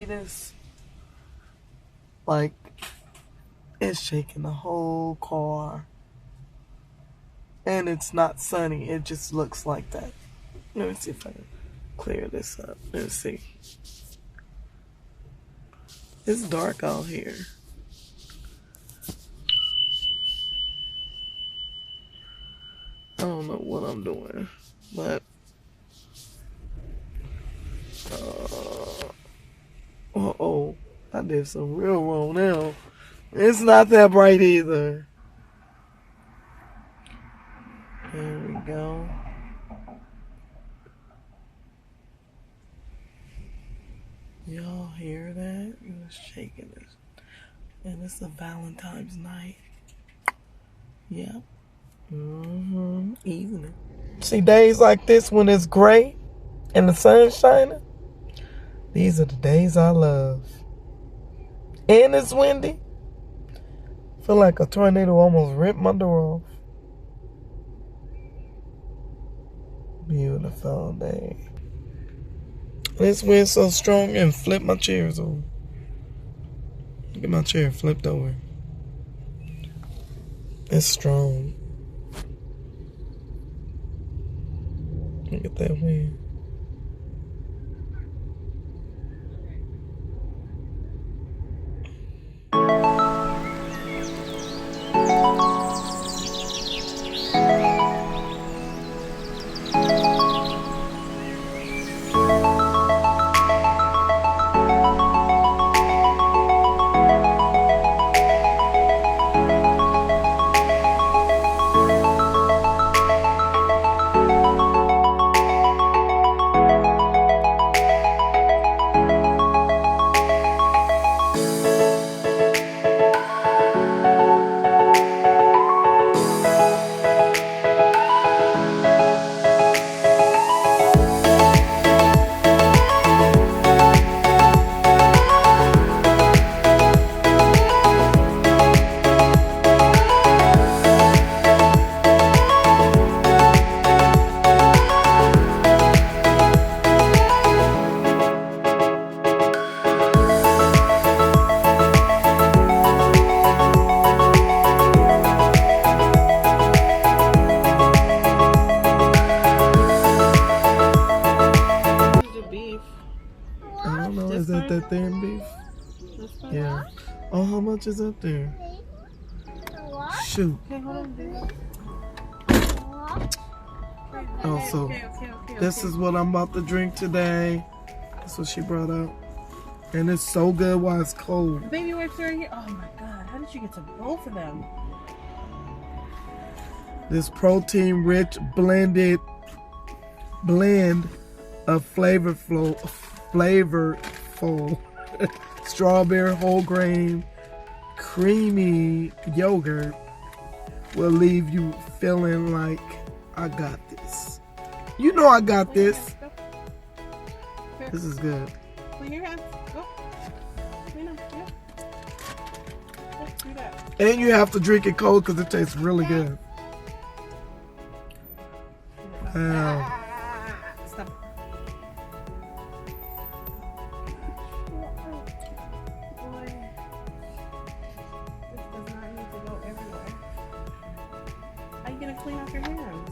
This, like, it's shaking the whole car. And it's not sunny. It just looks like that. Let me see if I can clear this up. Let's see. It's dark out here. I don't know what I'm doing, but uh-oh, I did some real wrong now. It's not that bright either. There we go. Y'all hear that? It's shaking this. And it's a Valentine's night. Yep. Evening. See, days like this when it's gray and the sun's shining, these are the days I love. And it's windy. Feel like a tornado almost ripped my door off. Beautiful day. This wind's so strong and flip my chairs over. Look at my chair flipped over. It's strong. Look at that wind. Is that thin beef? Yeah. Oh, how much is up there? Shoot. Oh, so this is what I'm about to drink today. That's what she brought out. And it's so good while it's cold. Baby wipes are here. Oh my God. How did you get to both of them? This protein-rich blend of flavorful strawberry whole grain creamy yogurt will leave you feeling like I got this. You know I got this. This is good. Clean your hands. Go. Clean them. Yeah. Let's do that. And you have to drink it cold because it tastes really good. Wow. Stop. This does not need to go everywhere. How are you gonna clean off your hands?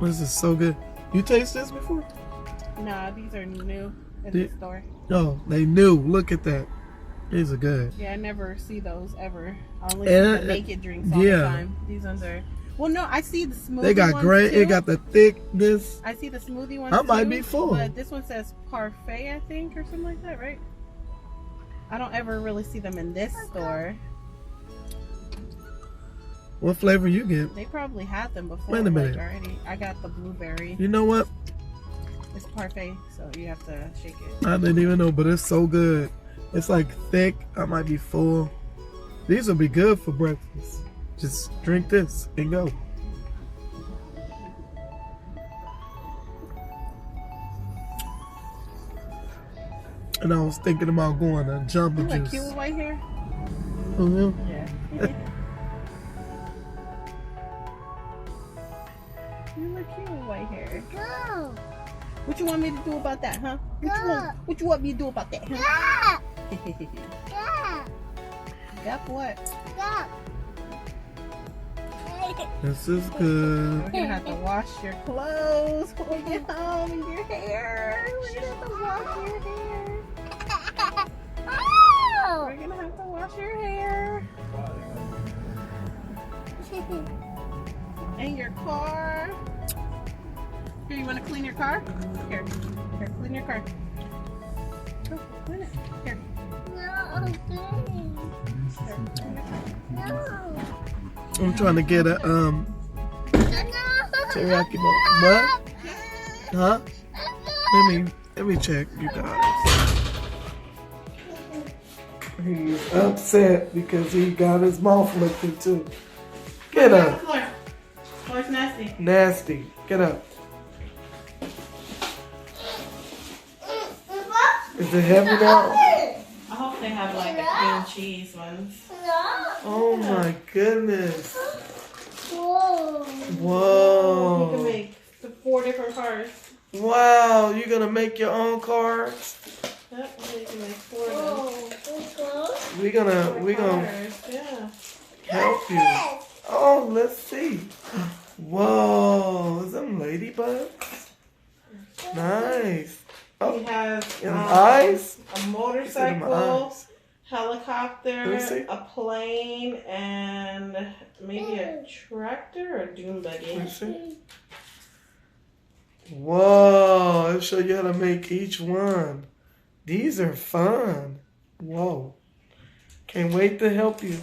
This is so good. You taste this before? Nah, these are new in the store. Oh, they new. Look at that. These are good. Yeah, I never see those ever. I only see the naked drinks all the time. These ones are. Well, no, I see the smoothie. They got ones great. too. It got the thickness. I see the smoothie ones. I might too, be full. But this one says parfait, I think, or something like that, right? I don't ever really see them in this store. What flavor you get? They probably had them before. Wait a minute. Already. I got the blueberry. You know what? It's parfait, so you have to shake it. I didn't even know, but it's so good. It's like thick. I might be full. These will be good for breakfast. Just drink this and go. And I was thinking about going to Jamba You Juice. like cute with white hair? Mm-hmm. Yeah. You look cute with white hair. Go. What you want me to do about that, huh? What you want me to do about that, huh? Yep, what? This is good. We're gonna have to wash your clothes when we get home and your hair. We're gonna have to wash your hair. We're gonna have to wash your hair. And your car. Here, you wanna clean your car? Here, clean your car. Go, clean it. Here. I'm trying to get a teriyaki bowl. What? Huh? Let me check, you guys. He's upset because he got his mouth licked too. Get up. Oh, it's nasty. Nasty. Get up. Is it heavy now? I hope they have like the cream cheese ones. Oh my goodness. You Whoa. can make 4 different cars. Wow, you're gonna make your own cards? Yep, you can make 4 of them. We're gonna Cars, yeah. help you. Oh, let's see. Whoa, is them ladybugs? Nice. He has In eyes? a In my motorcycle, eyes. helicopter, Let me see. a plane, and maybe a tractor or dune buggy. Let's see. Whoa, I'll show you how to make each one. These are fun. Whoa. Can't wait to help you.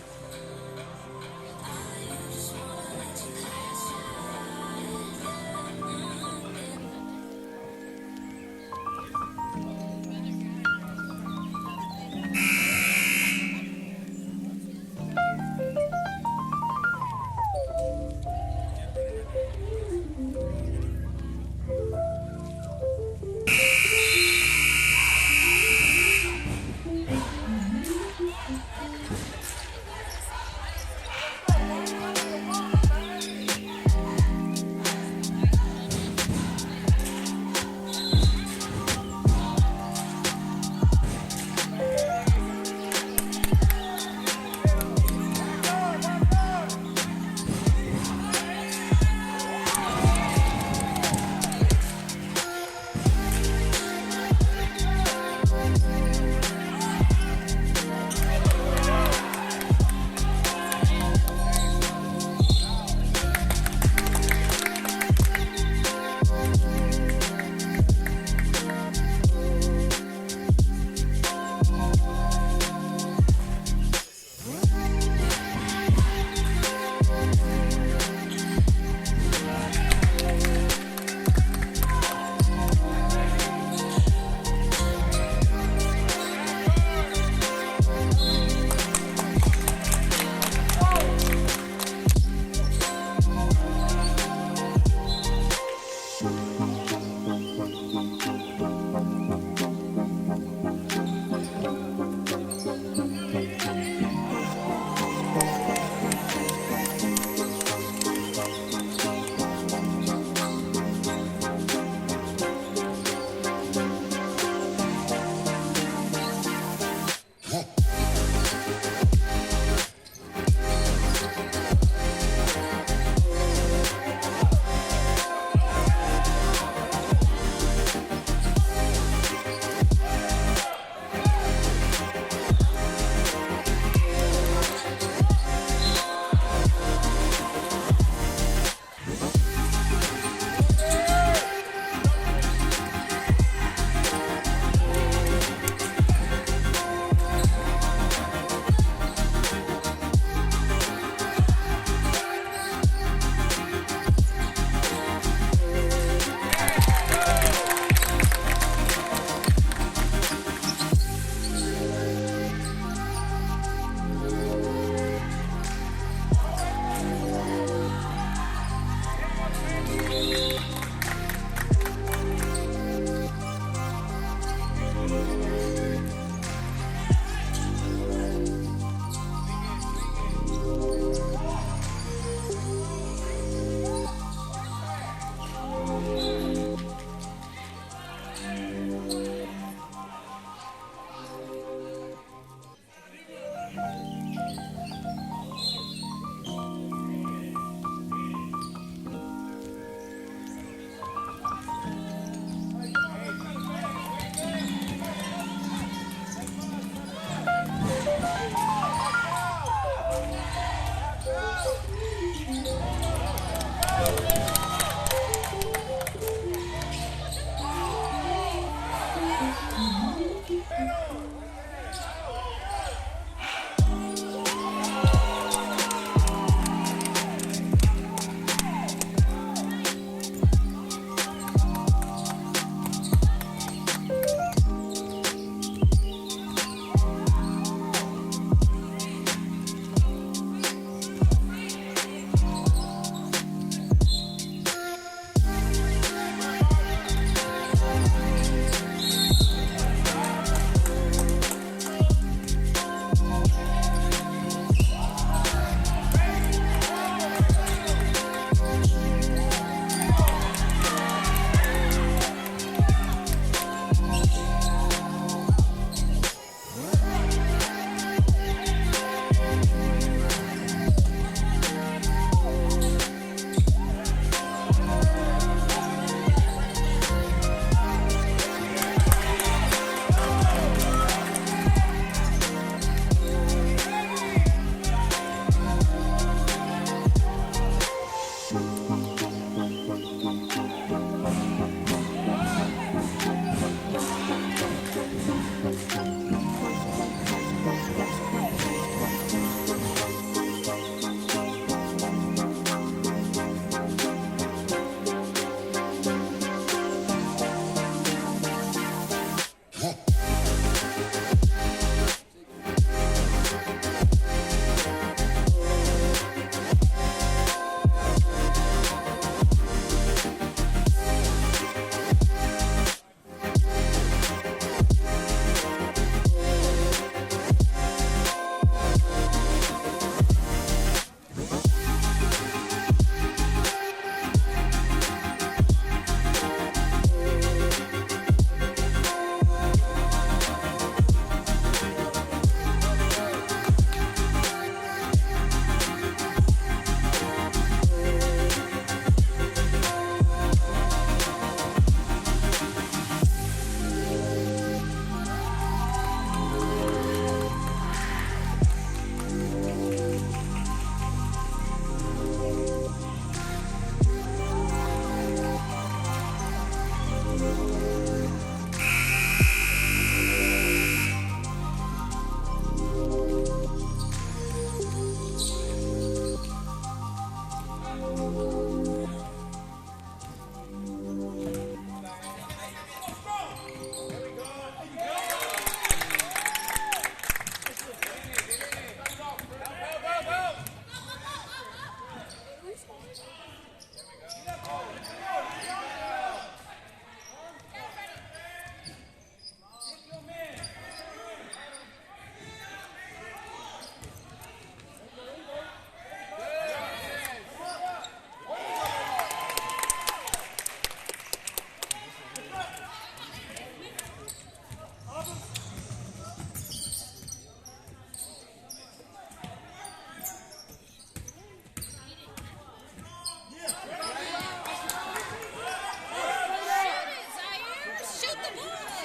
Get the ball!